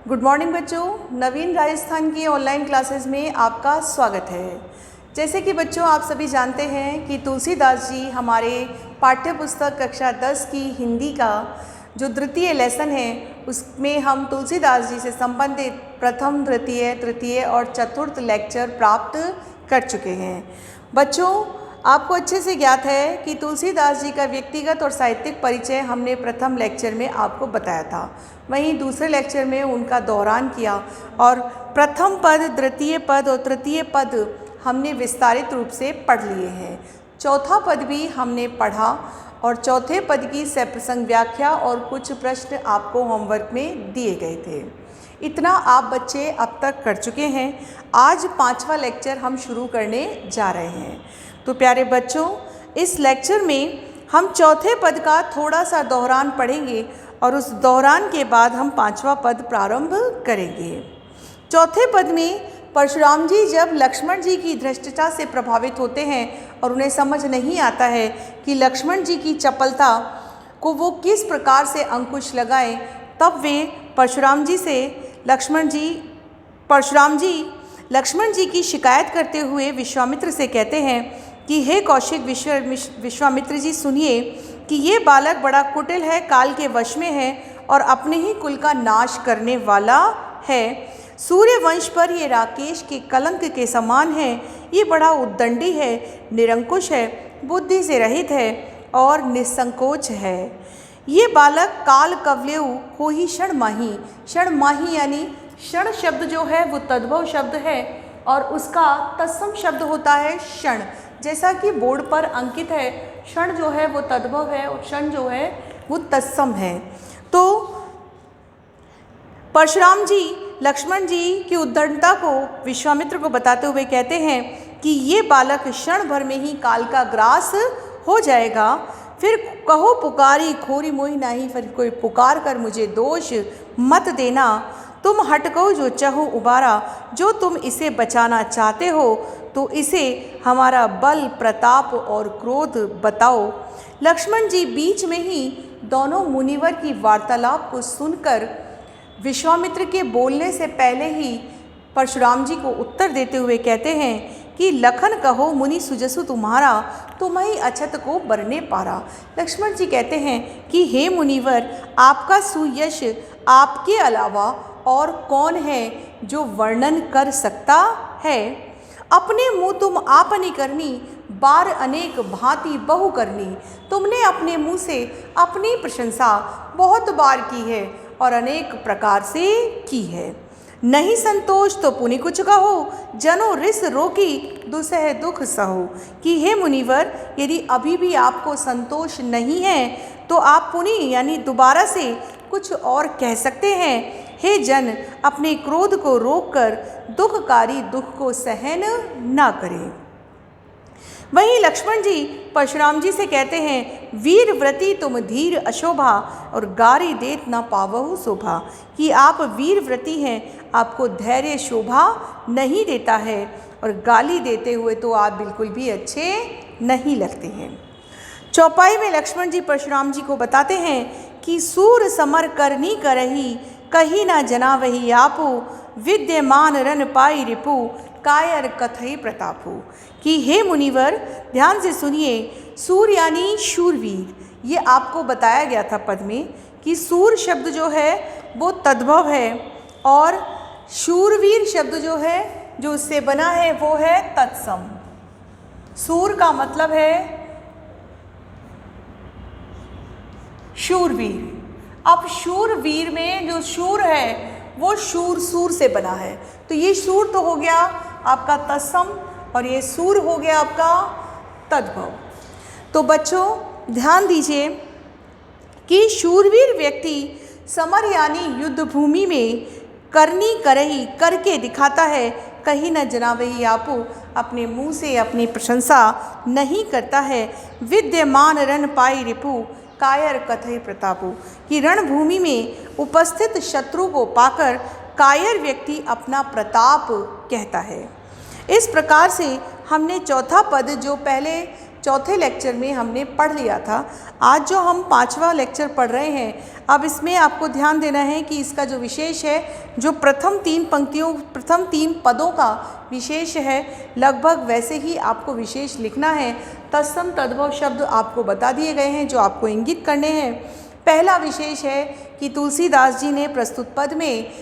Good morning बच्चों, नवीन राजस्थान की online classes में आपका स्वागत है। जैसे कि बच्चों आप सभी जानते हैं कि तुलसीदास जी हमारे पाठ्य पुस्तक कक्षा 10 की हिंदी का जो द्वितीय लेसन है उसमें हम तुलसीदास जी से संबंधित प्रथम, द्वितीय, तृतीय और चतुर्थ लेक्चर प्राप्त कर चुके हैं। बच्चों आपको अच्छे से ज्ञात है कि तुलसीदास जी का व्यक्तिगत और साहित्यिक परिचय हमने प्रथम लेक्चर में आपको बताया था। वहीं दूसरे लेक्चर में उनका दोहरान किया और प्रथम पद, द्वितीय पद और तृतीय पद हमने विस्तारित रूप से पढ़ लिए हैं। चौथा पद भी हमने पढ़ा और चौथे पद की सप्रसंग व्याख्या और कुछ प्रश्न आपको होमवर्क में दिए गए थे। इतना आप बच्चे अब तक कर चुके हैं। आज 5वां लेक्चर हम शुरू करने जा रहे हैं। तो प्यारे बच्चों, इस लेक्चर में हम चौथे पद का थोड़ा सा दोहरान पढ़ेंगे और उस दोहरान के बाद हम 5वां पद प्रारंभ करेंगे। चौथे पद में परशुराम जी जब लक्ष्मण जी की धृष्टता से प्रभावित होते हैं और उन्हें समझ नहीं आता है कि लक्ष्मण जी की चपलता को वो किस प्रकार से अंकुश लगाएं, तब वे परशुराम जी की शिकायत करते हुए विश्वामित्र से कहते हैं कि हे कौशिक विश्वामित्र जी, सुनिए कि ये बालक बड़ा कुटिल है, काल के वश में है और अपने ही कुल का नाश करने वाला है। सूर्य वंश पर ये राकेश के कलंक के समान है। ये बड़ा उद्दंडी है, निरंकुश है, बुद्धि से रहित है और निसंकोच है। ये बालक काल कवलेऊ हो ही क्षण माही। क्षण माही यानी क्षण शब्द जो है वो तद्भव शब्द है और उसका तत्सम शब्द होता है क्षण। जैसा कि बोर्ड पर अंकित है, क्षण जो है वो तद्भव है और क्षण जो है वो तत्सम है। तो परशुराम जी लक्ष्मण जी की उद्दंडता को विश्वामित्र को बताते हुए कहते हैं कि ये बालक क्षण भर में ही काल का ग्रास हो जाएगा। फिर कहो पुकारी खोरी मोहि नाही, फिर कोई पुकार कर मुझे दोष मत देना। तुम हटको जो चाहो उबारा, जो तुम इसे बचाना चाहते हो तो इसे हमारा बल, प्रताप और क्रोध बताओ। लक्ष्मण जी बीच में ही दोनों मुनिवर की वार्तालाप को सुनकर विश्वामित्र के बोलने से पहले ही परशुराम जी को उत्तर देते हुए कहते हैं कि लखन कहो मुनि सुजसु तुम्हारा, तुम्हें अछत को बरने पारा। लक्ष्मण जी कहते हैं कि हे मुनिवर, आपका सुयश आपके अलावा और कौन है जो वर्णन कर सकता है। अपने मुँह तुम आपनी करनी, बार अनेक भांति बहु करनी। तुमने अपने मुँह से अपनी प्रशंसा बहुत बार की है और अनेक प्रकार से की है। नहीं संतोष तो पुनि कुछ कहो, जनो रिस रोकी दुसह दुख सहो। कि हे मुनिवर, यदि अभी भी आपको संतोष नहीं है तो आप पुनि यानी दोबारा से कुछ और कह सकते हैं। हे जन, अपने क्रोध को रोककर दुखकारी दुख को सहन ना करें। वहीं लक्ष्मण जी परशुराम जी से कहते हैं वीर व्रती तुम धीर अशोभा और गारी देत न पावहु शोभा। कि आप वीर व्रती हैं, आपको धैर्य शोभा नहीं देता है और गाली देते हुए तो आप बिल्कुल भी अच्छे नहीं लगते हैं। चौपाई में लक्ष्मण जी परशुराम जी को बताते हैं कि सूर समर करनी करही, कही ना जना वही आपू, विद्यमान रन पाई रिपु, कायर कथई प्रतापु। कि हे मुनिवर, ध्यान से सुनिए, सूर यानी शूरवीर, ये आपको बताया गया था पद में कि सूर शब्द जो है वो तद्भव है और शूरवीर शब्द जो है जो उससे बना है वो है तत्सम। सूर का मतलब है शूरवीर। अब शूरवीर में जो शूर है वो सूर से बना है, तो ये शूर तो हो गया आपका तत्सम और ये सूर हो गया आपका तद्भव। तो बच्चों ध्यान दीजिए कि शूरवीर व्यक्ति समर यानी युद्ध भूमि में करनी करही करके दिखाता है, कहीं न जनावही आपू, अपने मुंह से अपनी प्रशंसा नहीं करता है। विद्यमान रण पाई रिपु, कायर कथई प्रतापु। कि रणभूमि में उपस्थित शत्रु को पाकर कायर व्यक्ति अपना प्रताप कहता है। इस प्रकार से हमने चौथा पद जो पहले चौथे लेक्चर में हमने पढ़ लिया था। आज जो हम 5वां लेक्चर पढ़ रहे हैं, अब इसमें आपको ध्यान देना है कि इसका जो विशेष है, जो प्रथम 3 पदों का विशेष है, लगभग वैसे ही आपको विशेष लिखना है। तत्सम तद्भव शब्द आपको बता दिए गए हैं जो आपको इंगित करने हैं। पहला विशेष है कि तुलसीदास जी ने प्रस्तुत पद में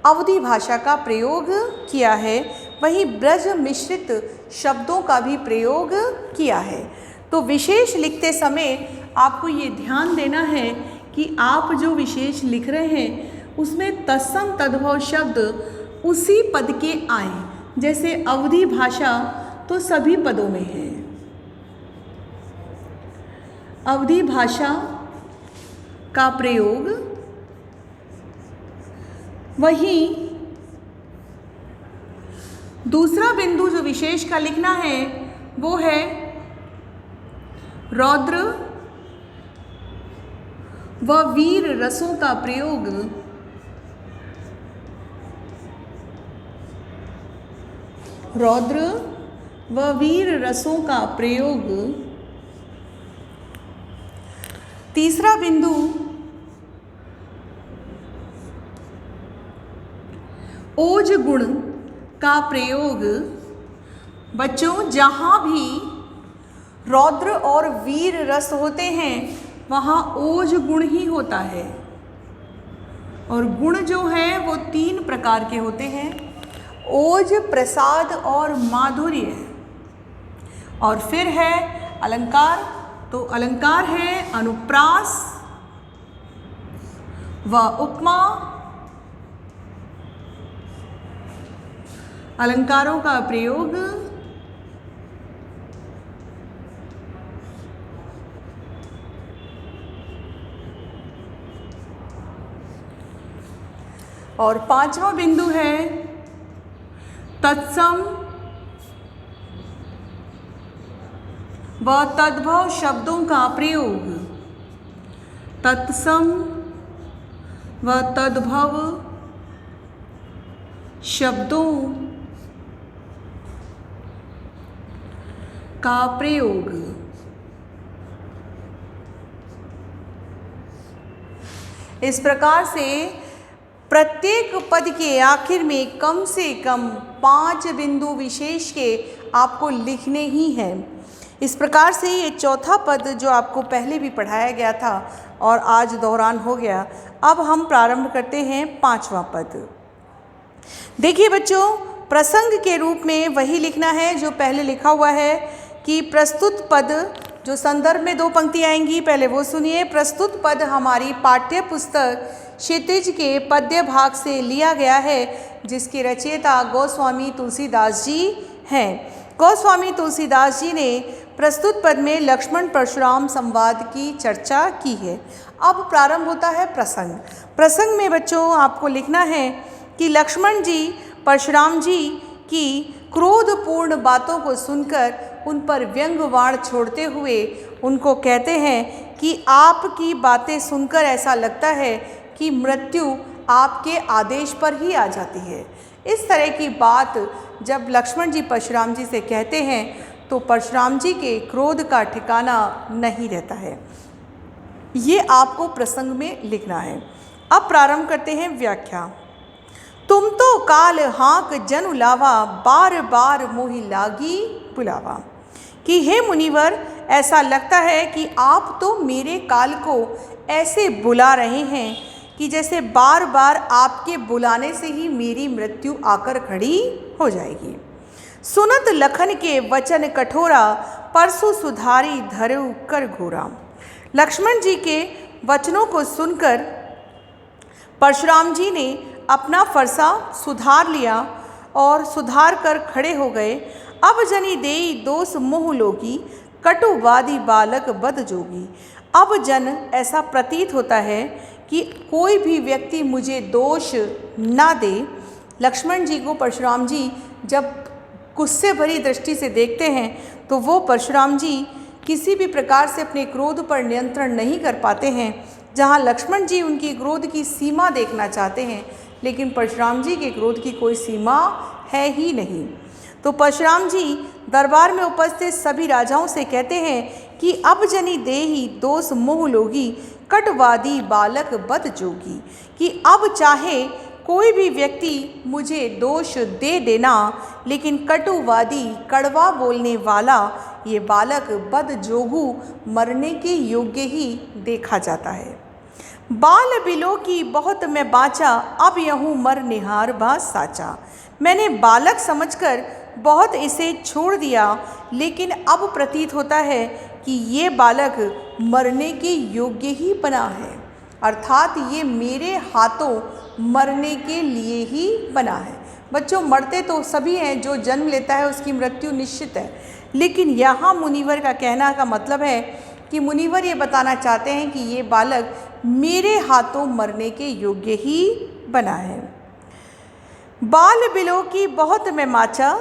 अवधी भाषा का प्रयोग किया है, वहीं ब्रज मिश्रित शब्दों का भी प्रयोग किया है। तो विशेष लिखते समय आपको ये ध्यान देना है कि आप जो विशेष लिख रहे हैं उसमें तत्सम तद्भव शब्द उसी पद के आए। जैसे अवधी भाषा तो सभी पदों में है, अवधी भाषा का प्रयोग, वहीं दूसरा बिंदु जो विशेष का लिखना है वो है रौद्र व वीर रसों का प्रयोग, रौद्र व वीर रसों का प्रयोग। तीसरा बिंदु ओज गुण का प्रयोग। बच्चों, जहाँ भी रौद्र और वीर रस होते हैं वहाँ ओज गुण ही होता है, और गुण जो हैं वो 3 प्रकार के होते हैं, ओज, प्रसाद और माधुर्य। और फिर है अलंकार, तो अलंकार है अनुप्रास व उपमा। अलंकारों का प्रयोग और 5वां बिंदु है तत्सम व तद्भव शब्दों का प्रयोग। तत्सम व तद्भव शब्दों का प्रयोग। इस प्रकार से प्रत्येक पद के आखिर में कम से कम 5 बिंदु विशेष के आपको लिखने ही हैं। इस प्रकार से ये चौथा पद जो आपको पहले भी पढ़ाया गया था और आज दोहरान हो गया। अब हम प्रारंभ करते हैं 5वां पद। देखिए बच्चों, प्रसंग के रूप में वही लिखना है जो पहले लिखा हुआ है कि प्रस्तुत पद, जो संदर्भ में 2 पंक्ति आएंगी, पहले वो सुनिए। प्रस्तुत पद हमारी पाठ्य पुस्तक क्षितिज के पद्य भाग से लिया गया है, जिसके रचयिता गोस्वामी तुलसीदास जी हैं। गोस्वामी तुलसीदास जी ने प्रस्तुत पद में लक्ष्मण परशुराम संवाद की चर्चा की है। अब प्रारंभ होता है प्रसंग। प्रसंग में बच्चों आपको लिखना है कि लक्ष्मण जी परशुराम जी की क्रोधपूर्ण बातों को सुनकर उन पर व्यंग्यवाण छोड़ते हुए उनको कहते हैं कि आपकी बातें सुनकर ऐसा लगता है कि मृत्यु आपके आदेश पर ही आ जाती है। इस तरह की बात जब लक्ष्मण जी परशुराम जी से कहते हैं तो परशुराम जी के क्रोध का ठिकाना नहीं रहता है। ये आपको प्रसंग में लिखना है। अब प्रारंभ करते हैं व्याख्या। तुम तो काल हाँक जन उलावा, बार बार मोहि लागी बुलावा। कि हे मुनिवर, ऐसा लगता है कि आप तो मेरे काल को ऐसे बुला रहे हैं कि जैसे बार बार आपके बुलाने से ही मेरी मृत्यु आकर खड़ी हो जाएगी। सुनत लखन के वचन कठोरा, परसु सुधारी धरऊ कर घोरा। लक्ष्मण जी के वचनों को सुनकर परशुराम जी ने अपना फरसा सुधार लिया और सुधार कर खड़े हो गए। अब जनी देई दोष मोह लोगी, कटुवादी बालक बद जोगी। अब जन ऐसा प्रतीत होता है कि कोई भी व्यक्ति मुझे दोष ना दे। लक्ष्मण जी को परशुराम जी जब गुस्से भरी दृष्टि से देखते हैं तो वो परशुराम जी किसी भी प्रकार से अपने क्रोध पर नियंत्रण नहीं कर पाते हैं। जहाँ लक्ष्मण जी उनकी क्रोध की सीमा देखना चाहते हैं, लेकिन परशुराम जी के क्रोध की कोई सीमा है ही नहीं। तो परशुराम जी दरबार में उपस्थित सभी राजाओं से कहते हैं कि अब जनी देही दोष मोह लोगी, कटवादी बालक बद जोगी। कि अब चाहे कोई भी व्यक्ति मुझे दोष दे देना, लेकिन कटुवादी कड़वा बोलने वाला ये बालक बद जोगू मरने के योग्य ही देखा जाता है। बाल बिलो की बहुत मैं बाचा, अब यहूँ मर निहार बा साचा। मैंने बालक समझकर बहुत इसे छोड़ दिया, लेकिन अब प्रतीत होता है कि ये बालक मरने के योग्य ही बना है, अर्थात ये मेरे हाथों मरने के लिए ही बना है। बच्चों, मरते तो सभी हैं, जो जन्म लेता है उसकी मृत्यु निश्चित है, लेकिन यहाँ मुनिवर का कहना का मतलब है कि मुनिवर ये बताना चाहते हैं कि ये बालक मेरे हाथों मरने के योग्य ही बना है। बाल बिलो की बहुत मैं माचा,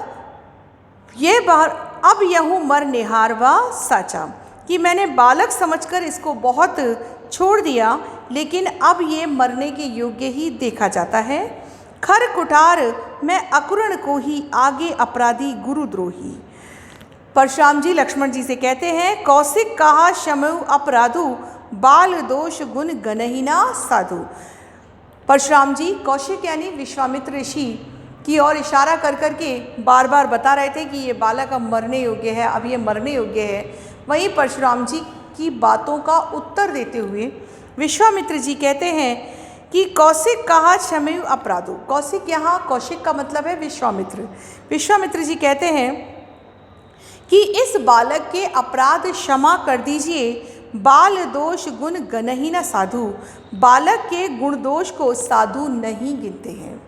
ये अब यहूँ मर निहारवा साचा। कि मैंने बालक समझकर इसको बहुत छोड़ दिया, लेकिन अब ये मरने के योग्य ही देखा जाता है। खर कुठार मैं अकुरण को ही, आगे अपराधी गुरुद्रोही। परशुराम जी लक्ष्मण जी से कहते हैं, कौशिक कहा शमु अपराधु, बाल दोष गुण गनहिना साधु। परशुराम जी कौशिक यानी विश्वामित्र ऋषि की ओर इशारा कर करके बार बार बता रहे थे कि ये बालक अब मरने योग्य है, अब ये मरने योग्य है। वहीं परशुराम जी की बातों का उत्तर देते हुए विश्वामित्र जी कहते हैं कि कौशिक कहा क्षमयु अपराधु। कौशिक यहाँ कौशिक का मतलब है विश्वामित्र। विश्वामित्र जी कहते हैं कि इस बालक के अपराध क्षमा कर दीजिए, बाल दोष गुण गनहि न साधु। बालक के गुण दोष को साधु नहीं गिनते हैं।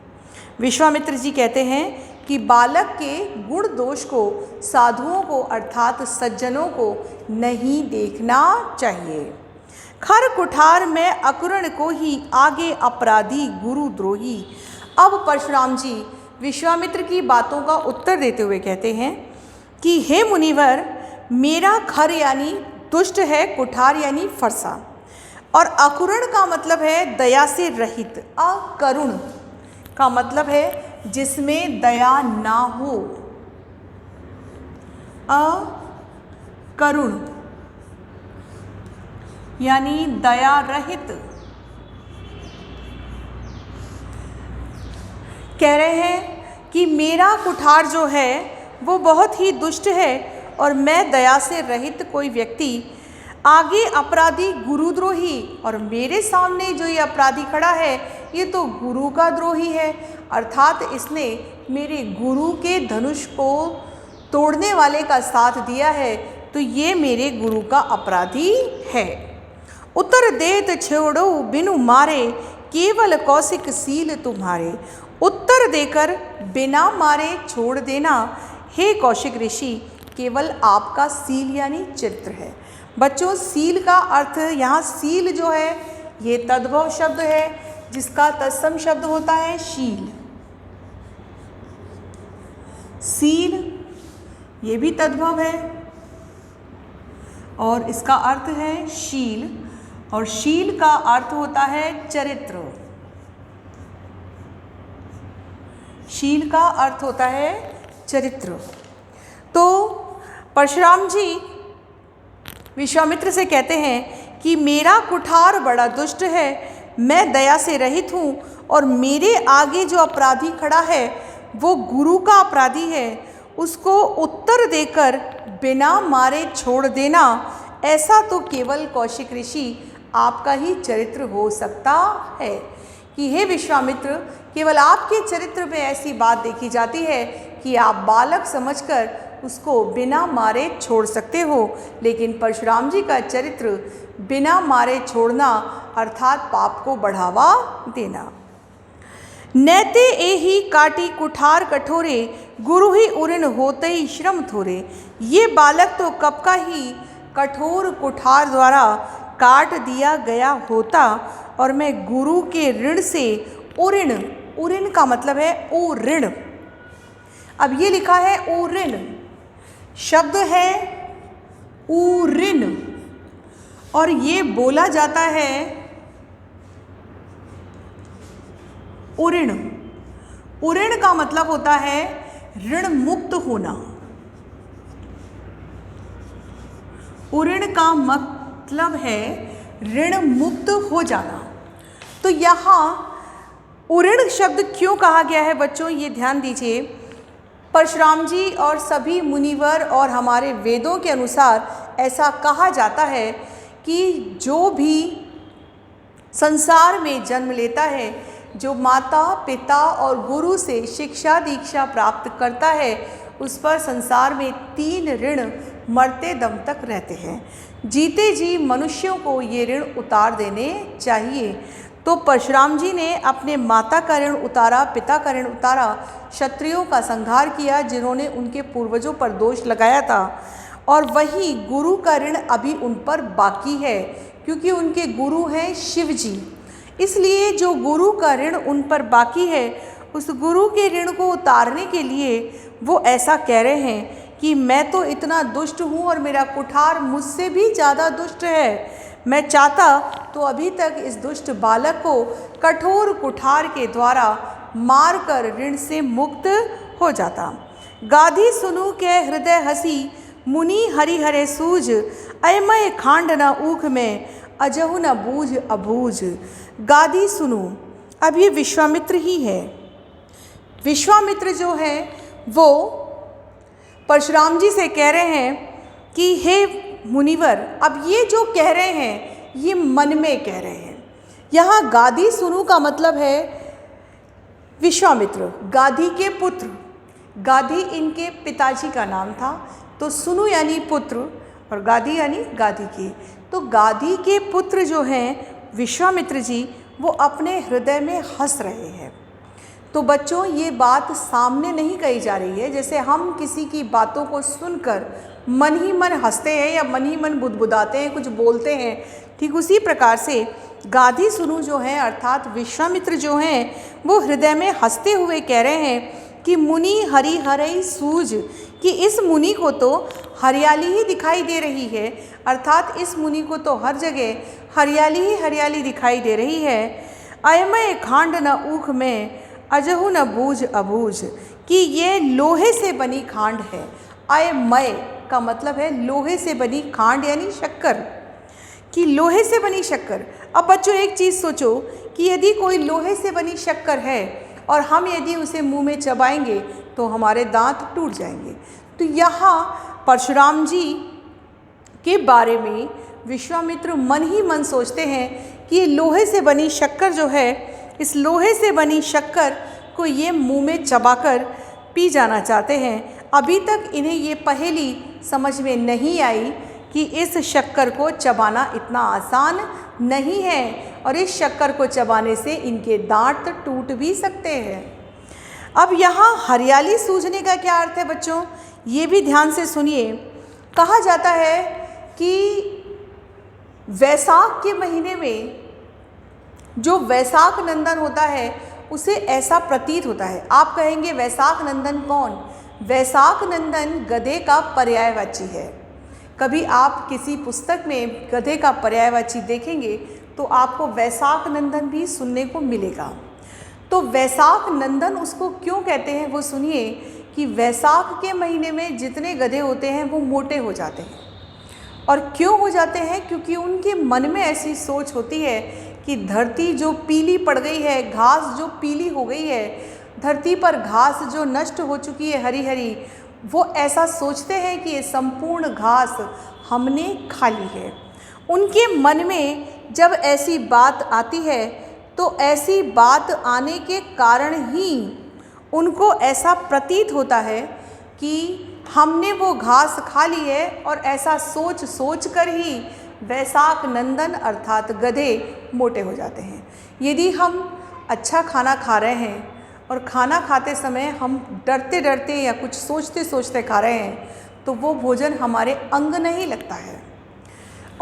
विश्वामित्र जी कहते हैं कि बालक के गुण दोष को साधुओं को अर्थात सज्जनों को नहीं देखना चाहिए। खर कुठार में अकुरण को ही, आगे अपराधी गुरुद्रोही। अब परशुराम जी विश्वामित्र की बातों का उत्तर देते हुए कहते हैं कि हे मुनिवर, मेरा खर यानी दुष्ट है, कुठार यानी फरसा, और अकुरण का मतलब है दया से रहित। अकरुण का मतलब है जिसमें दया ना हो। अकरुण यानी दया रहित। कह रहे हैं कि मेरा कुठार जो है वो बहुत ही दुष्ट है और मैं दया से रहित कोई व्यक्ति, आगे अपराधी गुरुद्रोही, और मेरे सामने जो ये अपराधी खड़ा है ये तो गुरु का द्रोही है, अर्थात इसने मेरे गुरु के धनुष को तोड़ने वाले का साथ दिया है, तो ये मेरे गुरु का अपराधी है। उत्तर देत छोड़ो बिनु मारे, केवल कौशिक सील तुम्हारे। उत्तर देकर बिना मारे छोड़ देना, हे कौशिक ऋषि, केवल आपका सील यानी चरित्र है। बच्चों, सील का अर्थ यहाँ सील जो है ये तद्भव शब्द है, जिसका तत्सम शब्द होता है शील। सील ये भी तद्भव है और इसका अर्थ है शील, और शील का अर्थ होता है चरित्र। शील का अर्थ होता है चरित्र। तो परशुराम जी विश्वामित्र से कहते हैं कि मेरा कुठार बड़ा दुष्ट है, मैं दया से रहित हूँ, और मेरे आगे जो अपराधी खड़ा है वो गुरु का अपराधी है, उसको उत्तर देकर बिना मारे छोड़ देना, ऐसा तो केवल कौशिक ऋषि आपका ही चरित्र हो सकता है। कि हे विश्वामित्र, केवल आपके चरित्र में ऐसी बात देखी जाती है कि आप बालक समझकर उसको बिना मारे छोड़ सकते हो, लेकिन परशुराम जी का चरित्र बिना मारे छोड़ना अर्थात पाप को बढ़ावा देना। नैते एही काटी कुठार कठोरे, गुरु ही उऋण होते ही श्रम थोरे। ये बालक तो कब का ही कठोर कुठार द्वारा काट दिया गया होता, और मैं गुरु के ऋण से उऋण, उऋण का मतलब है ओ ऋण। अब ये लिखा है ओ ऋण, शब्द है उऋण, और ये बोला जाता है उऋण। उऋण का मतलब होता है ऋण मुक्त होना। उऋण का मतलब है ऋण मुक्त हो जाना। तो यहाँ उऋण शब्द क्यों कहा गया है बच्चों, ये ध्यान दीजिए। परशुराम जी और सभी मुनिवर और हमारे वेदों के अनुसार ऐसा कहा जाता है कि जो भी संसार में जन्म लेता है, जो माता पिता और गुरु से शिक्षा दीक्षा प्राप्त करता है, उस पर संसार में 3 ऋण मरते दम तक रहते हैं। जीते जी मनुष्यों को ये ऋण उतार देने चाहिए। तो परशुराम जी ने अपने माता का ऋण उतारा, पिता का ऋण उतारा, क्षत्रियों का संहार किया जिन्होंने उनके पूर्वजों पर दोष लगाया था, और वही गुरु का ऋण अभी उन पर बाकी है क्योंकि उनके गुरु हैं शिव जी। इसलिए जो गुरु का ऋण उन पर बाकी है, उस गुरु के ऋण को उतारने के लिए वो ऐसा कह रहे हैं कि मैं तो इतना दुष्ट हूँ और मेरा कुठार मुझसे भी ज़्यादा दुष्ट है। मैं चाहता तो अभी तक इस दुष्ट बालक को कठोर कुठार के द्वारा मारकर ऋण से मुक्त हो जाता। गाधी सुनु के हृदय हसी, मुनि हरि हरे सूझ, अयमय खांड न ऊख में, अजहु न बूझ अबूझ। गाधी सुनु, अब ये विश्वामित्र ही है। विश्वामित्र जो है वो परशुराम जी से कह रहे हैं कि हे मुनिवर, अब ये जो कह रहे हैं ये मन में कह रहे हैं। यहाँ गाधी सुनु का मतलब है विश्वामित्र, गाधी के पुत्र। गाधी इनके पिताजी का नाम था, तो सुनु यानी पुत्र और गाधी यानी गाधी के। तो गाधी के पुत्र जो हैं विश्वामित्र जी, वो अपने हृदय में हंस रहे हैं। तो बच्चों, ये बात सामने नहीं कही जा रही है। जैसे हम किसी की बातों को सुनकर मन ही मन हंसते हैं या मन ही मन बुदबुदाते हैं, कुछ बोलते हैं, ठीक उसी प्रकार से गाधी सुनु जो है अर्थात विश्वामित्र जो हैं, वो हृदय में हंसते हुए कह रहे हैं कि मुनि हरि हरई सूझ, कि इस मुनि को तो हरियाली ही दिखाई दे रही है, अर्थात इस मुनि को तो हर जगह हरियाली ही हरियाली दिखाई दे रही है। अयमय खांड न ऊख में, अजहु न बूझ अबूझ, कि ये लोहे से बनी खांड है। अयमय का मतलब है लोहे से बनी खांड यानी शक्कर, कि लोहे से बनी शक्कर। अब बच्चों एक चीज़ सोचो कि यदि कोई लोहे से बनी शक्कर है और हम यदि उसे मुंह में चबाएंगे तो हमारे दांत टूट जाएंगे। तो यहाँ परशुराम जी के बारे में विश्वामित्र मन ही मन सोचते हैं कि ये लोहे से बनी शक्कर जो है, इस लोहे से बनी शक्कर को ये मुंह में चबाकर पी जाना चाहते हैं। अभी तक इन्हें ये पहेली समझ में नहीं आई कि इस शक्कर को चबाना इतना आसान नहीं है और इस शक्कर को चबाने से इनके दांत टूट भी सकते हैं। अब यहाँ हरियाली सूझने का क्या अर्थ है बच्चों, ये भी ध्यान से सुनिए। कहा जाता है कि वैशाख के महीने में जो वैशाख नंदन होता है उसे ऐसा प्रतीत होता है। आप कहेंगे वैशाख नंदन कौन? वैशाख नंदन गधे का पर्यायवाची है। कभी आप किसी पुस्तक में गधे का पर्यायवाची देखेंगे तो आपको वैशाख नंदन भी सुनने को मिलेगा। तो वैशाख नंदन उसको क्यों कहते हैं वो सुनिए कि वैशाख के महीने में जितने गधे होते हैं वो मोटे हो जाते हैं। और क्यों हो जाते हैं? क्योंकि उनके मन में ऐसी सोच होती है कि धरती जो पीली पड़ गई है, घास जो पीली हो गई है, धरती पर घास जो नष्ट हो चुकी है हरी हरी, वो ऐसा सोचते हैं कि ये संपूर्ण घास हमने खा ली है। उनके मन में जब ऐसी बात आती है तो ऐसी बात आने के कारण ही उनको ऐसा प्रतीत होता है कि हमने वो घास खा ली है, और ऐसा सोच सोच कर ही वैशाख नंदन अर्थात गधे मोटे हो जाते हैं। यदि हम अच्छा खाना खा रहे हैं और खाना खाते समय हम डरते डरते या कुछ सोचते सोचते खा रहे हैं तो वो भोजन हमारे अंग नहीं लगता है।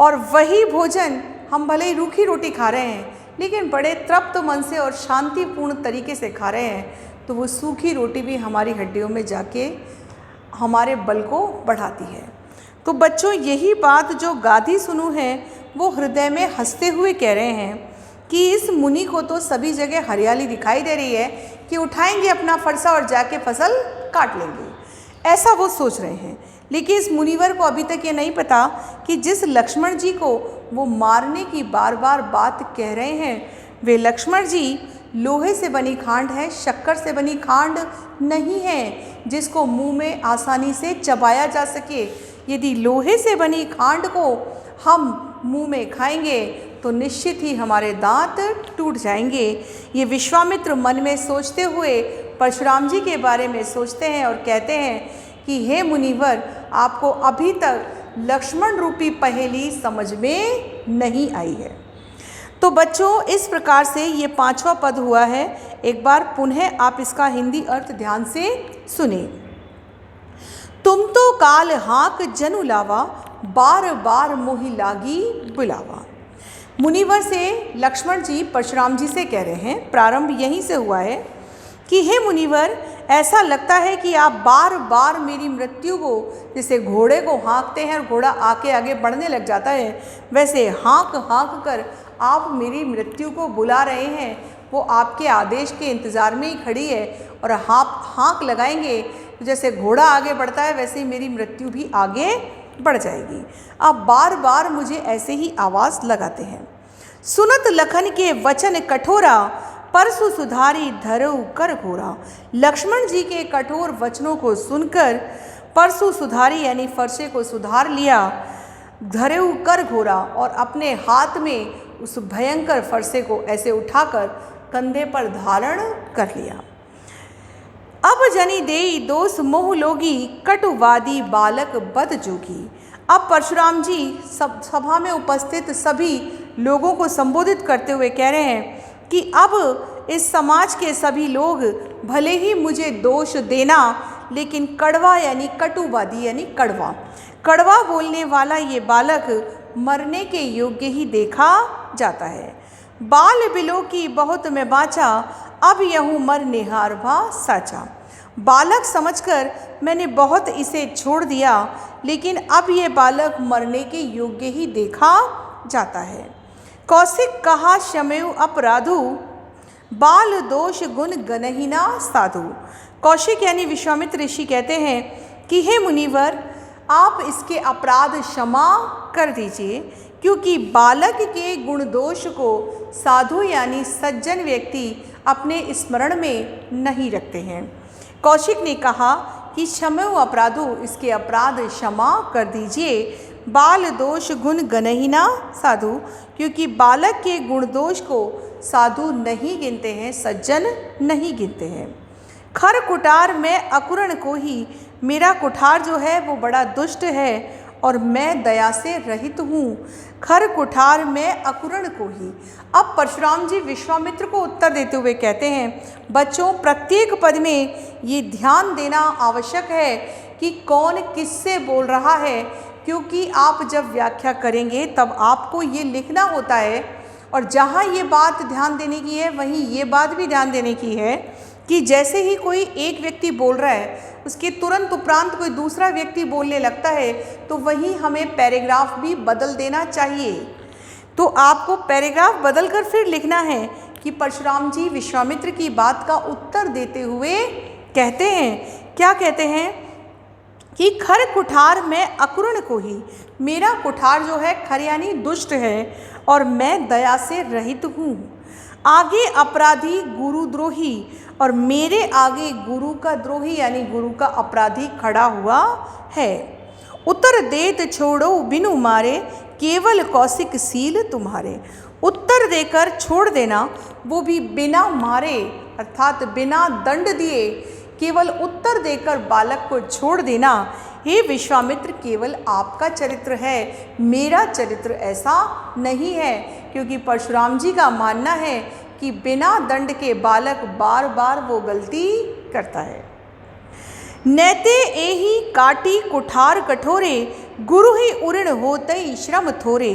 और वही भोजन हम भले ही रूखी रोटी खा रहे हैं लेकिन बड़े तृप्त मन से और शांतिपूर्ण तरीके से खा रहे हैं, तो वो सूखी रोटी भी हमारी हड्डियों में जाके हमारे बल को बढ़ाती है। तो बच्चों, यही बात जो गाधी सुनु है वो हृदय में हंसते हुए कह रहे हैं कि इस मुनि को तो सभी जगह हरियाली दिखाई दे रही है कि उठाएंगे अपना फरसा और जाके फसल काट लेंगे, ऐसा वो सोच रहे हैं। लेकिन इस मुनिवर को अभी तक ये नहीं पता कि जिस लक्ष्मण जी को वो मारने की बार बार बात कह रहे हैं, वे लक्ष्मण जी लोहे से बनी खांड है, शक्कर से बनी खांड नहीं है जिसको मुंह में आसानी से चबाया जा सके। यदि लोहे से बनी खांड को हम मुंह में खाएंगे तो निश्चित ही हमारे दांत टूट जाएंगे। ये विश्वामित्र मन में सोचते हुए परशुराम जी के बारे में सोचते हैं और कहते हैं कि हे मुनिवर, आपको अभी तक लक्ष्मण रूपी पहेली समझ में नहीं आई है। तो बच्चों, इस प्रकार से ये 5वां पद हुआ है। एक बार पुनः आप इसका हिंदी अर्थ ध्यान से सुने। तुम तो काल हाँक जनु लावा, बार बार मोहि लागी बुलावा। मुनिवर से लक्ष्मण जी परशुराम जी से कह रहे हैं, प्रारंभ यहीं से हुआ है कि हे मुनिवर, ऐसा लगता है कि आप बार बार मेरी मृत्यु को, जैसे घोड़े को हाँकते हैं और घोड़ा आके आगे बढ़ने लग जाता है, वैसे हाँक हाँक कर आप मेरी मृत्यु को बुला रहे हैं। वो आपके आदेश के इंतज़ार में ही खड़ी है और आप हाँक लगाएंगे तो जैसे घोड़ा आगे बढ़ता है वैसे ही मेरी मृत्यु भी आगे बढ़ जाएगी। आप बार बार मुझे ऐसे ही आवाज़ लगाते हैं। सुनत लखन के वचन कठोरा, परसु सुधारी धरऊ कर घोरा। लक्ष्मण जी के कठोर वचनों को सुनकर परसु सुधारी यानी फरसे को सुधार लिया, धरऊ कर घोरा और अपने हाथ में उस भयंकर फरसे को ऐसे उठाकर कंधे पर धारण कर लिया। अब जनी देई दोष मोह लोगी, कटुवादी बालक बद जोगी। अब परशुराम जी सभा में उपस्थित सभी लोगों को संबोधित करते हुए कह रहे हैं कि अब इस समाज के सभी लोग भले ही मुझे दोष देना, लेकिन कड़वा यानी कटुवादी यानी कड़वा बोलने वाला ये बालक मरने के योग्य ही देखा जाता है। बाल बिलो की बहुत मैं बाँचा, अब यहूँ मर निहार भा साचा। बालक समझकर मैंने बहुत इसे छोड़ दिया, लेकिन अब ये बालक मरने के योग्य ही देखा जाता है। कौशिक कहा शमेव अपराधु, बाल दोष गुण गनहिना साधु। कौशिक यानी विश्वामित्र ऋषि कहते हैं कि हे मुनिवर, आप इसके अपराध क्षमा कर दीजिए, क्योंकि बालक के गुण दोष को साधु यानी सज्जन व्यक्ति अपने स्मरण में नहीं रखते हैं। कौशिक ने कहा कि क्षमेव अपराधो, इसके अपराध क्षमा कर दीजिए। बाल दोष गुण गनहिना साधु, क्योंकि बालक के गुण दोष को साधु नहीं गिनते हैं, सज्जन नहीं गिनते हैं। खर कुठार में अकुरण को ही, मेरा कुठार जो है वो बड़ा दुष्ट है और मैं दया से रहित हूँ। खर कुठार में अकुरण को ही। अब परशुराम जी विश्वामित्र को उत्तर देते हुए कहते हैं, बच्चों, प्रत्येक पद में ये ध्यान देना आवश्यक है कि कौन किससे बोल रहा है, क्योंकि आप जब व्याख्या करेंगे तब आपको ये लिखना होता है, और जहाँ ये बात ध्यान देने की है वहीं ये बात भी ध्यान देने की है कि जैसे ही कोई एक व्यक्ति बोल रहा है उसके तुरंत उपरांत कोई दूसरा व्यक्ति बोलने लगता है तो वहीं हमें पैराग्राफ भी बदल देना चाहिए। तो आपको पैराग्राफ बदल कर फिर लिखना है कि परशुराम जी विश्वामित्र की बात का उत्तर देते हुए कहते हैं, क्या कहते हैं कि खर कुठार में अकुरण को ही, मेरा कुठार जो है खर यानी दुष्ट है और मैं दया से रहित हूँ। आगे अपराधी गुरुद्रोही, और मेरे आगे गुरु का द्रोही यानी गुरु का अपराधी खड़ा हुआ है। उत्तर देत छोड़ो बिनु मारे, केवल कौशिक सील तुम्हारे। उत्तर देकर छोड़ देना, वो भी बिना मारे अर्थात बिना दंड दिए, केवल उत्तर देकर बालक को छोड़ देना, हे विश्वामित्र, केवल आपका चरित्र है, मेरा चरित्र ऐसा नहीं है। क्योंकि परशुराम जी का मानना है कि बिना दंड के बालक बार बार वो गलती करता है। नैते एही काटी कुठार कठोरे, गुरु ही उऋण होतई श्रम थोरे।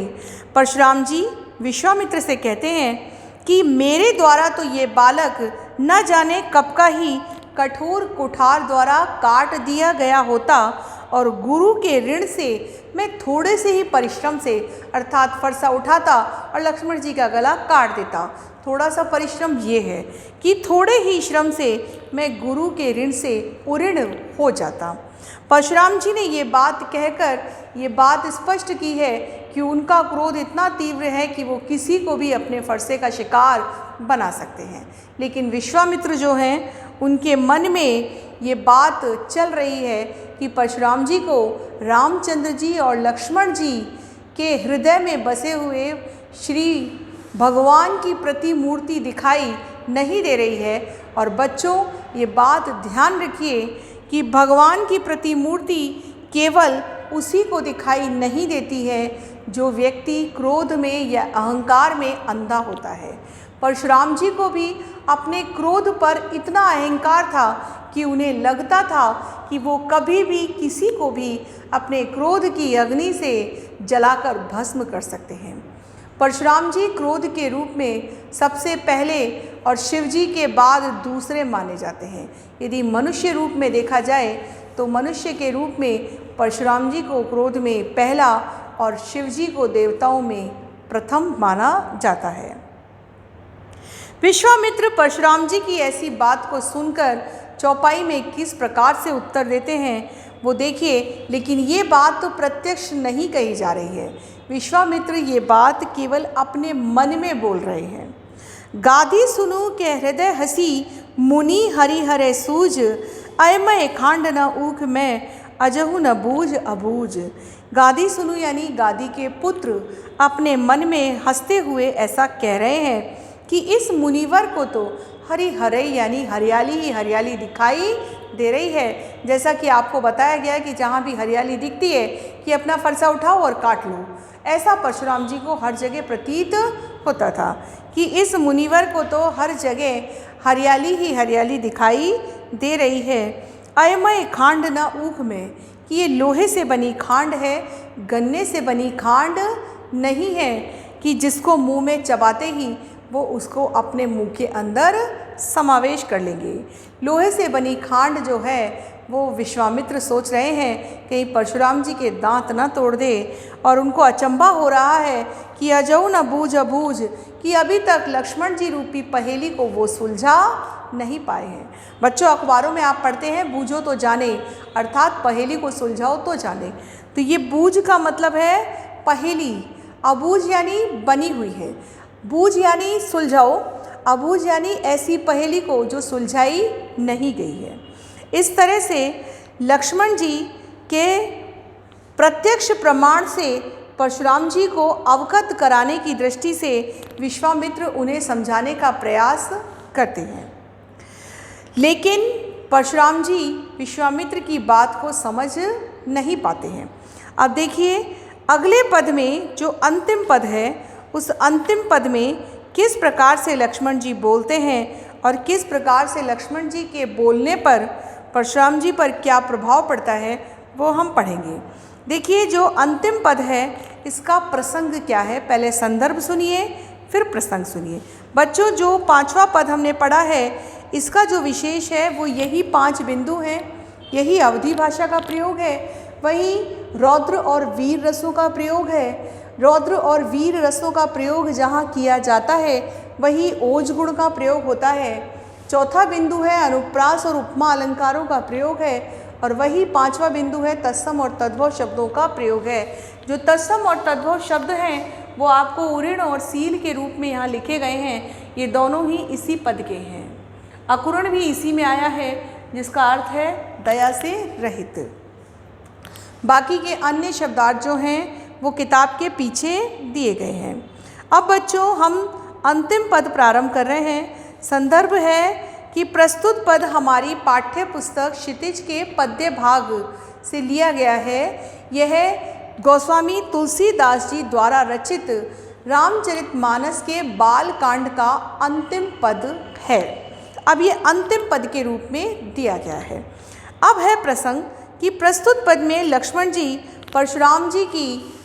परशुराम जी विश्वामित्र से कहते हैं कि मेरे द्वारा तो ये बालक न जाने कब का ही कठोर कुठार द्वारा काट दिया गया होता, और गुरु के ऋण से मैं थोड़े से ही परिश्रम से अर्थात फरसा उठाता और लक्ष्मण जी का गला काट देता। थोड़ा सा परिश्रम ये है कि थोड़े ही श्रम से मैं गुरु के ऋण से उऋण हो जाता। परशुराम जी ने ये बात कहकर ये बात स्पष्ट की है कि उनका क्रोध इतना तीव्र है कि वो किसी को भी अपने फरसे का शिकार बना सकते हैं। लेकिन विश्वामित्र जो हैं उनके मन में ये बात चल रही है कि परशुराम जी को रामचंद्र जी और लक्ष्मण जी के हृदय में बसे हुए श्री भगवान की प्रतिमूर्ति दिखाई नहीं दे रही है। और बच्चों ये बात ध्यान रखिए कि भगवान की प्रतिमूर्ति केवल उसी को दिखाई नहीं देती है जो व्यक्ति क्रोध में या अहंकार में अंधा होता है। परशुराम जी को भी अपने क्रोध पर इतना अहंकार था कि उन्हें लगता था कि वो कभी भी किसी को भी अपने क्रोध की अग्नि से जलाकर भस्म कर सकते हैं। परशुराम जी क्रोध के रूप में सबसे पहले और शिव जी के बाद दूसरे माने जाते हैं। यदि मनुष्य रूप में देखा जाए तो मनुष्य के रूप में परशुराम जी को क्रोध में पहला और शिव जी को देवताओं में प्रथम माना जाता है। विश्वामित्र परशुराम जी की ऐसी बात को सुनकर चौपाई में किस प्रकार से उत्तर देते हैं वो देखिए। लेकिन ये बात तो प्रत्यक्ष नहीं कही जा रही है। विश्वामित्र ये बात केवल अपने मन में बोल रहे हैं। गाधी सुनु के हृदय हसी मुनि हरि हरे सूझ अयमय खांड न ऊख में अजहु न बूझ अबूझ। गाधी सुनु यानी गादी के पुत्र अपने मन में हंसते हुए ऐसा कह रहे हैं कि इस मुनिवर को तो हरि हरे यानी हरियाली ही हरियाली दिखाई दे रही है। जैसा कि आपको बताया गया है कि जहाँ भी हरियाली दिखती है कि अपना फरसा उठाओ और काट लो। ऐसा परशुराम जी को हर जगह प्रतीत होता था कि इस मुनिवर को तो हर जगह हरियाली ही हरियाली दिखाई दे रही है। अयमय खांड न ऊख में कि ये लोहे से बनी खांड है, गन्ने से बनी खांड नहीं है कि जिसको मुंह में चबाते ही वो उसको अपने मुंह के अंदर समावेश कर लेंगे। लोहे से बनी खांड जो है वो विश्वामित्र सोच रहे हैं कहीं परशुराम जी के दांत न तोड़ दे। और उनको अचंभा हो रहा है कि अजऊ न बूझ अबूझ कि अभी तक लक्ष्मण जी रूपी पहेली को वो सुलझा नहीं पाए हैं। बच्चों अखबारों में आप पढ़ते हैं बूझो तो जाने, अर्थात पहेली को सुलझाओ तो जाने। तो ये बूझ का मतलब है पहेली, अबूझ यानी बनी हुई है, बूझ यानी सुलझाओ, अबूझ यानी ऐसी पहेली को जो सुलझाई नहीं गई है। इस तरह से लक्ष्मण जी के प्रत्यक्ष प्रमाण से परशुराम जी को अवगत कराने की दृष्टि से विश्वामित्र उन्हें समझाने का प्रयास करते हैं। लेकिन परशुराम जी विश्वामित्र की बात को समझ नहीं पाते हैं। अब देखिए अगले पद में जो अंतिम पद है उस अंतिम पद में किस प्रकार से लक्ष्मण जी बोलते हैं और किस प्रकार से लक्ष्मण जी के बोलने पर परशुराम जी पर क्या प्रभाव पड़ता है वो हम पढ़ेंगे। देखिए जो अंतिम पद है इसका प्रसंग क्या है, पहले संदर्भ सुनिए फिर प्रसंग सुनिए। बच्चों जो 5वां पद हमने पढ़ा है इसका जो विशेष है वो यही 5 बिंदु हैं, यही अवधी भाषा का प्रयोग है, वही रौद्र और वीर रसों का प्रयोग है। रौद्र और वीर रसों का प्रयोग जहाँ किया जाता है वही ओज गुण का प्रयोग होता है। चौथा बिंदु है अनुप्रास और उपमा अलंकारों का प्रयोग है और वही 5वां बिंदु है तत्सम और तद्भव शब्दों का प्रयोग है। जो तत्सम और तद्भव शब्द हैं वो आपको उऋण और सील के रूप में यहाँ लिखे गए हैं। ये दोनों ही इसी पद के हैं। अकुरण भी इसी में आया है जिसका अर्थ है दया से रहित। बाकी के अन्य शब्दार्थ जो हैं वो किताब के पीछे दिए गए हैं। अब बच्चों हम अंतिम पद प्रारंभ कर रहे हैं। संदर्भ है कि प्रस्तुत पद हमारी पाठ्य पुस्तक क्षितिज के पद्य भाग से लिया गया है। यह गोस्वामी तुलसीदास जी द्वारा रचित रामचरितमानस के बाल कांड का अंतिम पद है। अब ये अंतिम पद के रूप में दिया गया है। अब है प्रसंग कि प्रस्तुत पद में लक्ष्मण जी परशुराम जी की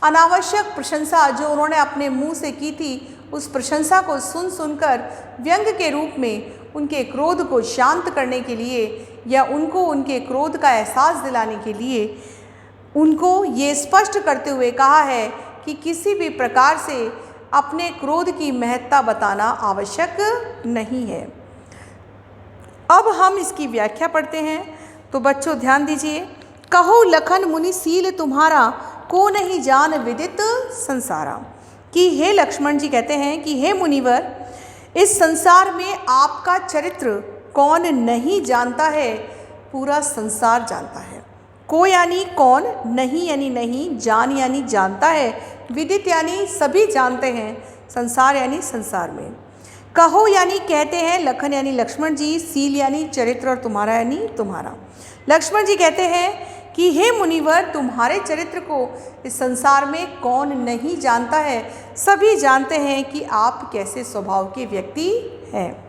अनावश्यक प्रशंसा जो उन्होंने अपने मुंह से की थी उस प्रशंसा को सुनकर व्यंग के रूप में उनके क्रोध को शांत करने के लिए या उनको उनके क्रोध का एहसास दिलाने के लिए उनको ये स्पष्ट करते हुए कहा है कि किसी भी प्रकार से अपने क्रोध की महत्ता बताना आवश्यक नहीं है। अब हम इसकी व्याख्या पढ़ते हैं। तो बच्चों ध्यान दीजिए। कहो लखन मुनि सील तुम्हारा, को नहीं जान विदित संसारा। कि हे लक्ष्मण जी कहते हैं कि हे मुनिवर, इस संसार में आपका चरित्र कौन नहीं जानता है, पूरा संसार जानता है। को यानी कौन, नहीं यानी नहीं, जान यानी जानता है, विदित यानी सभी जानते हैं, संसार यानी संसार में। कहो यानी कहते हैं, लखन यानी लक्ष्मण जी, सील यानी चरित्र और तुम्हारा यानी तुम्हारा। लक्ष्मण जी कहते हैं कि हे मुनिवर, तुम्हारे चरित्र को इस संसार में कौन नहीं जानता है, सभी जानते हैं कि आप कैसे स्वभाव के व्यक्ति हैं।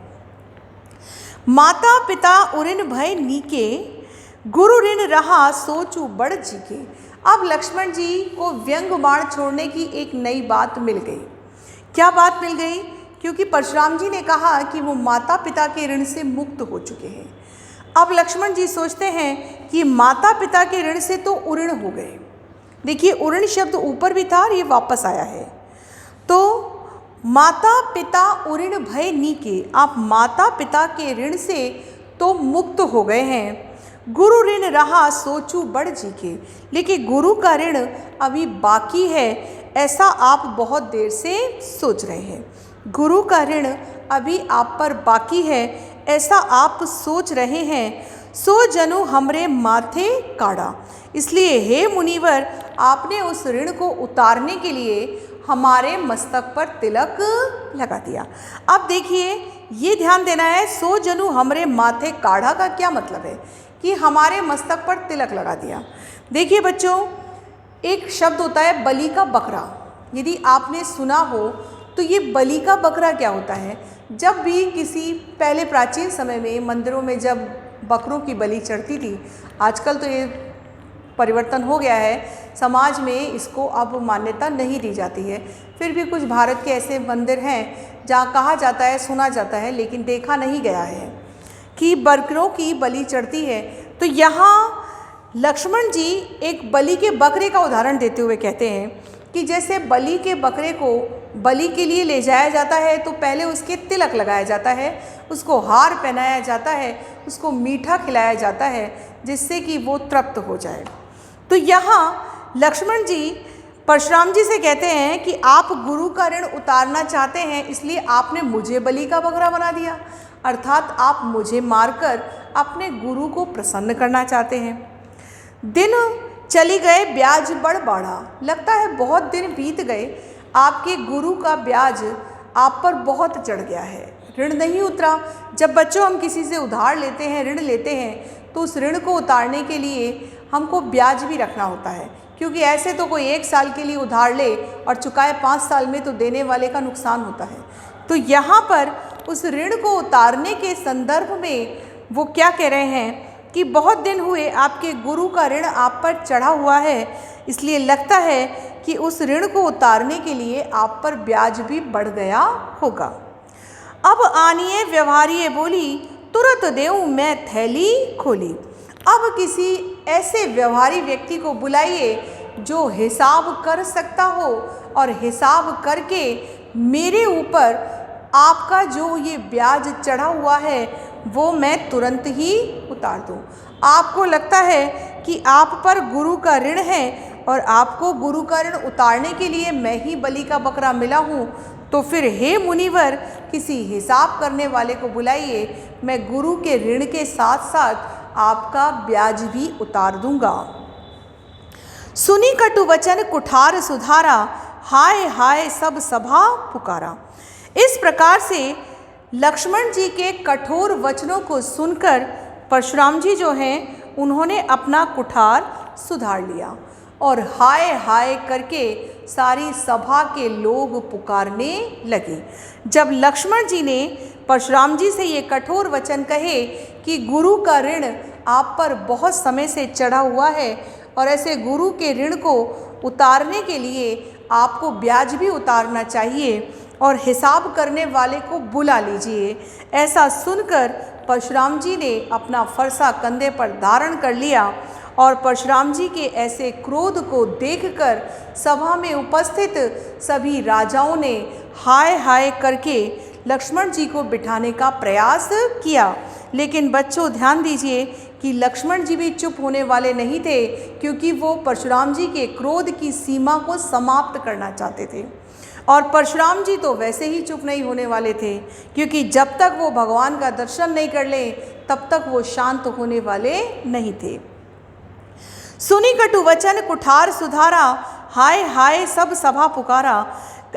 माता पिता उरिन भय नीके, गुरु ऋण रहा सोचू बड़ जी के। अब लक्ष्मण जी को व्यंग बाण छोड़ने की एक नई बात मिल गई। क्या बात मिल गई? क्योंकि परशुराम जी ने कहा कि वो माता पिता के ऋण से मुक्त हो चुके हैं। अब लक्ष्मण जी सोचते हैं कि माता पिता के ऋण से तो उऋण हो गए। देखिए, उऋण शब्द ऊपर भी था और ये वापस आया है। तो माता पिता उऋण भय नीके, आप माता पिता के ऋण से तो मुक्त हो गए हैं। गुरु ऋण रहा सोचू बड़ जी के, लेकिन गुरु का ऋण अभी बाकी है, ऐसा आप बहुत देर से सोच रहे हैं। गुरु का ऋण अभी आप पर बाकी है, ऐसा आप सोच रहे हैं। सो जनु हमरे माथे काढ़ा, इसलिए हे मुनिवर, आपने उस ऋण को उतारने के लिए हमारे मस्तक पर तिलक लगा दिया। अब देखिए, ये ध्यान देना है, सो जनु हमरे माथे काढ़ा का क्या मतलब है कि हमारे मस्तक पर तिलक लगा दिया। देखिए बच्चों, एक शब्द होता है बलि का बकरा। यदि आपने सुना हो तो ये बलि का बकरा क्या होता है? जब भी किसी पहले प्राचीन समय में मंदिरों में जब बकरों की बलि चढ़ती थी, आजकल तो ये परिवर्तन हो गया है, समाज में इसको अब मान्यता नहीं दी जाती है। फिर भी कुछ भारत के ऐसे मंदिर हैं जहाँ कहा जाता है, सुना जाता है, लेकिन देखा नहीं गया है कि बकरों की बलि चढ़ती है। तो यहाँ लक्ष्मण जी एक बलि के बकरे का उदाहरण देते हुए कहते हैं कि जैसे बलि के बकरे को बलि के लिए ले जाया जाता है तो पहले उसके तिलक लगाया जाता है, उसको हार पहनाया जाता है, उसको मीठा खिलाया जाता है जिससे कि वो तृप्त हो जाए। तो यहाँ लक्ष्मण जी परशुराम जी से कहते हैं कि आप गुरु का ऋण उतारना चाहते हैं, इसलिए आपने मुझे बलि का बकरा बना दिया, अर्थात आप मुझे मारकर अपने गुरु को प्रसन्न करना चाहते हैं। दिन चली गए ब्याज बढ़ बढ़ा, लगता है बहुत दिन बीत गए, आपके गुरु का ब्याज आप पर बहुत चढ़ गया है, ऋण नहीं उतरा। जब बच्चों हम किसी से उधार लेते हैं, ऋण लेते हैं, तो उस ऋण को उतारने के लिए हमको ब्याज भी रखना होता है, क्योंकि ऐसे तो कोई 1 साल के लिए उधार ले और चुकाए 5 साल में, तो देने वाले का नुकसान होता है। तो यहाँ पर उस ऋण को उतारने के संदर्भ में वो क्या कह रहे हैं कि बहुत दिन हुए आपके गुरु का ऋण आप पर चढ़ा हुआ है, इसलिए लगता है कि उस ऋण को उतारने के लिए आप पर ब्याज भी बढ़ गया होगा। अब आनिए व्यवहारिये बोली, तुरंत देऊं मैं थैली खोली। अब किसी ऐसे व्यवहारी व्यक्ति को बुलाइए जो हिसाब कर सकता हो और हिसाब करके मेरे ऊपर आपका जो ये ब्याज चढ़ा हुआ है वो मैं तुरंत ही उतार दूं। आपको लगता है कि आप पर गुरु का ऋण है और आपको गुरु का ऋण उतारने के लिए मैं ही बलि का बकरा मिला हूँ, तो फिर हे मुनिवर, किसी हिसाब करने वाले को बुलाइए, मैं गुरु के ऋण के साथ साथ आपका ब्याज भी उतार दूंगा। सुनी कटु वचन कुठार सुधारा, हाय हाय सब सभा पुकारा। इस प्रकार से लक्ष्मण जी के कठोर वचनों को सुनकर परशुराम जी जो हैं उन्होंने अपना कुठार सुधार लिया और हाय हाय करके सारी सभा के लोग पुकारने लगे। जब लक्ष्मण जी ने परशुराम जी से ये कठोर वचन कहे कि गुरु का ऋण आप पर बहुत समय से चढ़ा हुआ है और ऐसे गुरु के ऋण को उतारने के लिए आपको ब्याज भी उतारना चाहिए और हिसाब करने वाले को बुला लीजिए, ऐसा सुनकर परशुराम जी ने अपना फरसा कंधे पर धारण कर लिया और परशुराम जी के ऐसे क्रोध को देखकर सभा में उपस्थित सभी राजाओं ने हाय हाय करके लक्ष्मण जी को बिठाने का प्रयास किया। लेकिन बच्चों ध्यान दीजिए कि लक्ष्मण जी भी चुप होने वाले नहीं थे, क्योंकि वो परशुराम जी के क्रोध की सीमा को समाप्त करना चाहते थे। और परशुराम जी तो वैसे ही चुप नहीं होने वाले थे, क्योंकि जब तक वो भगवान का दर्शन नहीं कर लें तब तक वो शांत होने वाले नहीं थे। सुनी कटु वचन कुठार सुधारा, हाय हाय सब सभा पुकारा।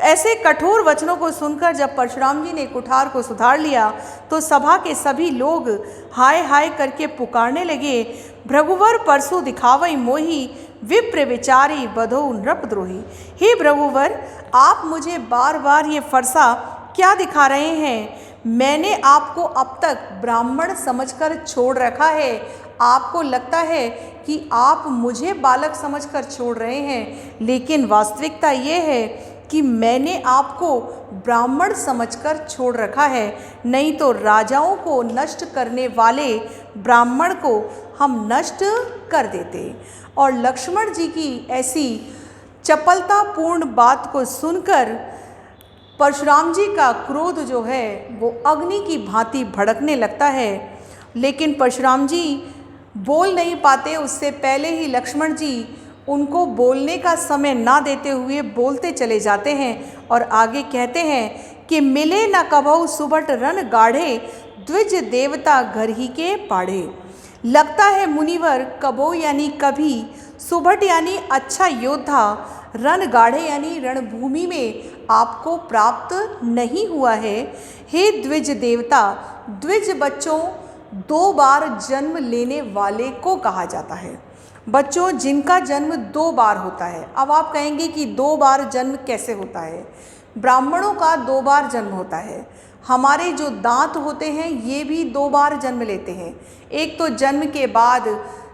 ऐसे कठोर वचनों को सुनकर जब परशुराम जी ने कुठार को सुधार लिया तो सभा के सभी लोग हाय हाय करके पुकारने लगे, भृगुवर परसु दिखावई मोही, विप्र विचारी बधो नृपद्रोही। हे भृगुवर, आप मुझे बार बार ये फरसा क्या दिखा रहे हैं? मैंने आपको अब तक ब्राह्मण समझकर छोड़ रखा है। आपको लगता है कि आप मुझे बालक समझकर छोड़ रहे हैं, लेकिन वास्तविकता ये है कि मैंने आपको ब्राह्मण समझकर छोड़ रखा है। नहीं तो राजाओं को नष्ट करने वाले ब्राह्मण को हम नष्ट कर देते। और लक्ष्मण जी की ऐसी चपलतापूर्ण बात को सुनकर परशुराम जी का क्रोध जो है वो अग्नि की भांति भड़कने लगता है। लेकिन परशुराम जी बोल नहीं पाते, उससे पहले ही लक्ष्मण जी उनको बोलने का समय ना देते हुए बोलते चले जाते हैं और आगे कहते हैं कि मिले न कभऊ सुबट रन गाढ़े, द्विज देवता घर ही के पाढ़े। लगता है मुनिवर कबो यानी कभी, सुबट यानी अच्छा योद्धा, रण गाढ़े यानी रणभूमि में आपको प्राप्त नहीं हुआ है। हे द्विज देवता, द्विज बच्चों 2 बार जन्म लेने वाले को कहा जाता है। बच्चों जिनका जन्म 2 बार होता है। अब आप कहेंगे कि 2 बार जन्म कैसे होता है? ब्राह्मणों का 2 बार जन्म होता है। हमारे जो दांत होते हैं ये भी 2 बार जन्म लेते हैं। एक तो जन्म के बाद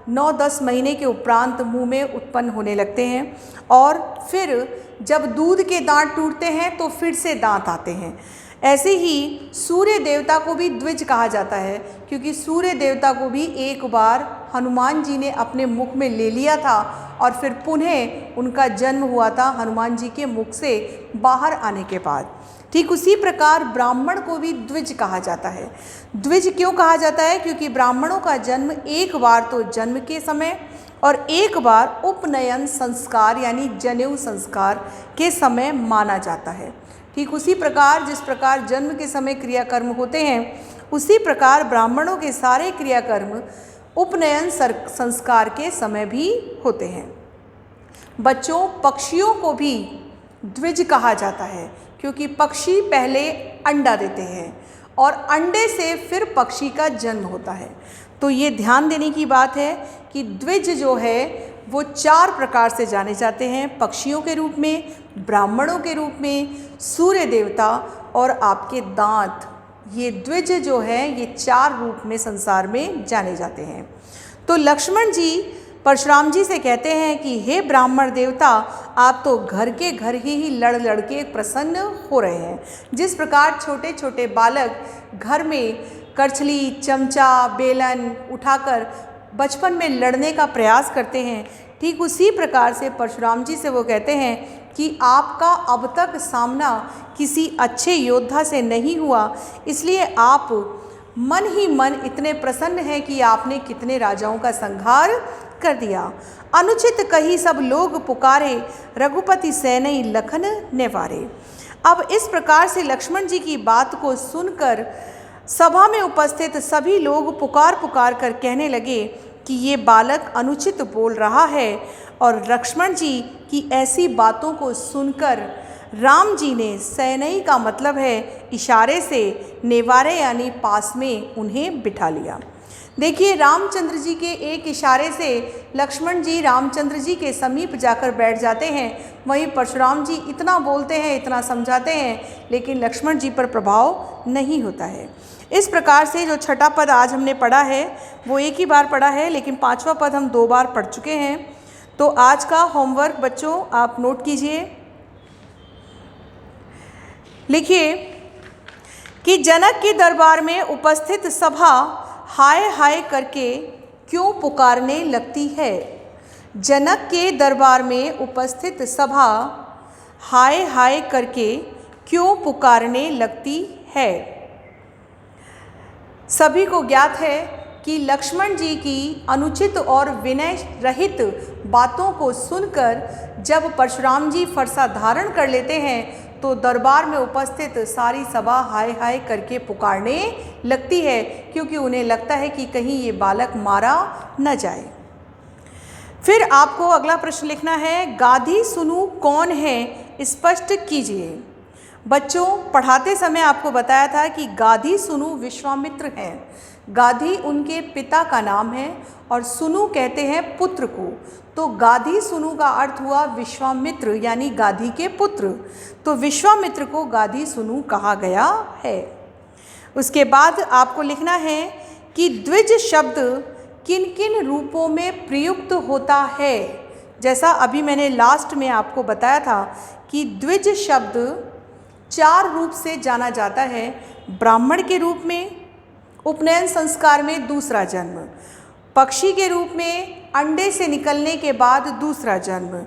9-10 महीने के उपरांत मुंह में उत्पन्न होने लगते हैं, और फिर जब दूध के दांत टूटते हैं तो फिर से दांत आते हैं। ऐसे ही सूर्य देवता को भी द्विज कहा जाता है, क्योंकि सूर्य देवता को भी एक बार हनुमान जी ने अपने मुख में ले लिया था और फिर पुनः उनका जन्म हुआ था हनुमान जी के मुख से बाहर आने के बाद। ठीक उसी प्रकार ब्राह्मण को भी द्विज कहा जाता है। द्विज क्यों कहा जाता है? क्योंकि ब्राह्मणों का जन्म एक बार तो जन्म के समय और एक बार उपनयन संस्कार यानी जनेऊ संस्कार के समय माना जाता है। ठीक उसी प्रकार जिस प्रकार जन्म के समय क्रियाकर्म होते हैं, उसी प्रकार ब्राह्मणों के सारे क्रियाकर्म उपनयन संस्कार के समय भी होते हैं। बच्चों पक्षियों को भी द्विज कहा जाता है, क्योंकि पक्षी पहले अंडा देते हैं और अंडे से फिर पक्षी का जन्म होता है। तो ये ध्यान देने की बात है कि द्विज जो है वो 4 प्रकार से जाने जाते हैं, पक्षियों के रूप में, ब्राह्मणों के रूप में, सूर्य देवता और आपके दांत। ये द्विज जो है ये 4 रूप में संसार में जाने जाते हैं। तो लक्ष्मण जी परशुराम जी से कहते हैं कि हे ब्राह्मण देवता, आप तो घर के घर ही लड़ के प्रसन्न हो रहे हैं। जिस प्रकार छोटे छोटे बालक घर में करछली, चमचा, बेलन उठाकर बचपन में लड़ने का प्रयास करते हैं, ठीक उसी प्रकार से परशुराम जी से वो कहते हैं कि आपका अब तक सामना किसी अच्छे योद्धा से नहीं हुआ, इसलिए आप मन ही मन इतने प्रसन्न हैं कि आपने कितने राजाओं का संहार कर दिया। अनुचित कही सब लोग पुकारे, रघुपति सैनई लखन नेवारे। अब इस प्रकार से लक्ष्मण जी की बात को सुनकर सभा में उपस्थित सभी लोग पुकार पुकार कर कहने लगे कि ये बालक अनुचित बोल रहा है। और लक्ष्मण जी की ऐसी बातों को सुनकर राम जी ने सैनई का मतलब है इशारे से नेवारे यानी पास में उन्हें बिठा लिया। देखिए रामचंद्र जी के एक इशारे से लक्ष्मण जी रामचंद्र जी के समीप जाकर बैठ जाते हैं। वहीं परशुराम जी इतना बोलते हैं, इतना समझाते हैं, लेकिन लक्ष्मण जी पर प्रभाव नहीं होता है। इस प्रकार से जो छठा पद आज हमने पढ़ा है वो एक ही बार पढ़ा है, लेकिन 5वां पद हम 2 बार पढ़ चुके हैं। तो आज का होमवर्क बच्चों आप नोट कीजिए। लिखिए कि जनक के दरबार में उपस्थित सभा हाय हाय करके क्यों पुकारने लगती है। जनक के दरबार में उपस्थित सभा हाय हाय करके क्यों पुकारने लगती है। सभी को ज्ञात है कि लक्ष्मण जी की अनुचित और विनय रहित बातों को सुनकर जब परशुराम जी फरसा धारण कर लेते हैं तो दरबार में उपस्थित सारी सभा हाय हाय करके पुकारने लगती है, क्योंकि उन्हें लगता है कि कहीं ये बालक मारा न जाए। फिर आपको अगला प्रश्न लिखना है, गाधी सुनु कौन है, स्पष्ट कीजिए। बच्चों, पढ़ाते समय आपको बताया था कि गाधी सुनु विश्वामित्र हैं। गाधी उनके पिता का नाम है और सुनु कहते हैं पुत्र को, तो गाधी सुनु का अर्थ हुआ विश्वामित्र यानी गाधी के पुत्र, तो विश्वामित्र को गाधी सुनु कहा गया है। उसके बाद आपको लिखना है कि द्विज शब्द किन किन रूपों में प्रयुक्त होता है। जैसा अभी मैंने लास्ट में आपको बताया था कि द्विज शब्द 4 रूप से जाना जाता है। ब्राह्मण के रूप में, उपनयन संस्कार में दूसरा जन्म, पक्षी के रूप में अंडे से निकलने के बाद दूसरा जन्म,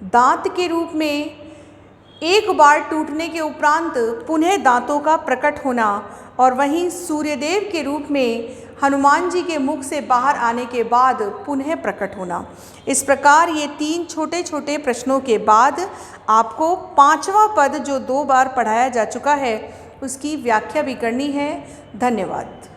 दांत के रूप में एक बार टूटने के उपरांत पुनः दांतों का प्रकट होना, और वहीं सूर्यदेव के रूप में हनुमान जी के मुख से बाहर आने के बाद पुनः प्रकट होना। इस प्रकार ये 3 छोटे छोटे प्रश्नों के बाद आपको 5वां पद जो 2 बार पढ़ाया जा चुका है उसकी व्याख्या भी करनी है। धन्यवाद।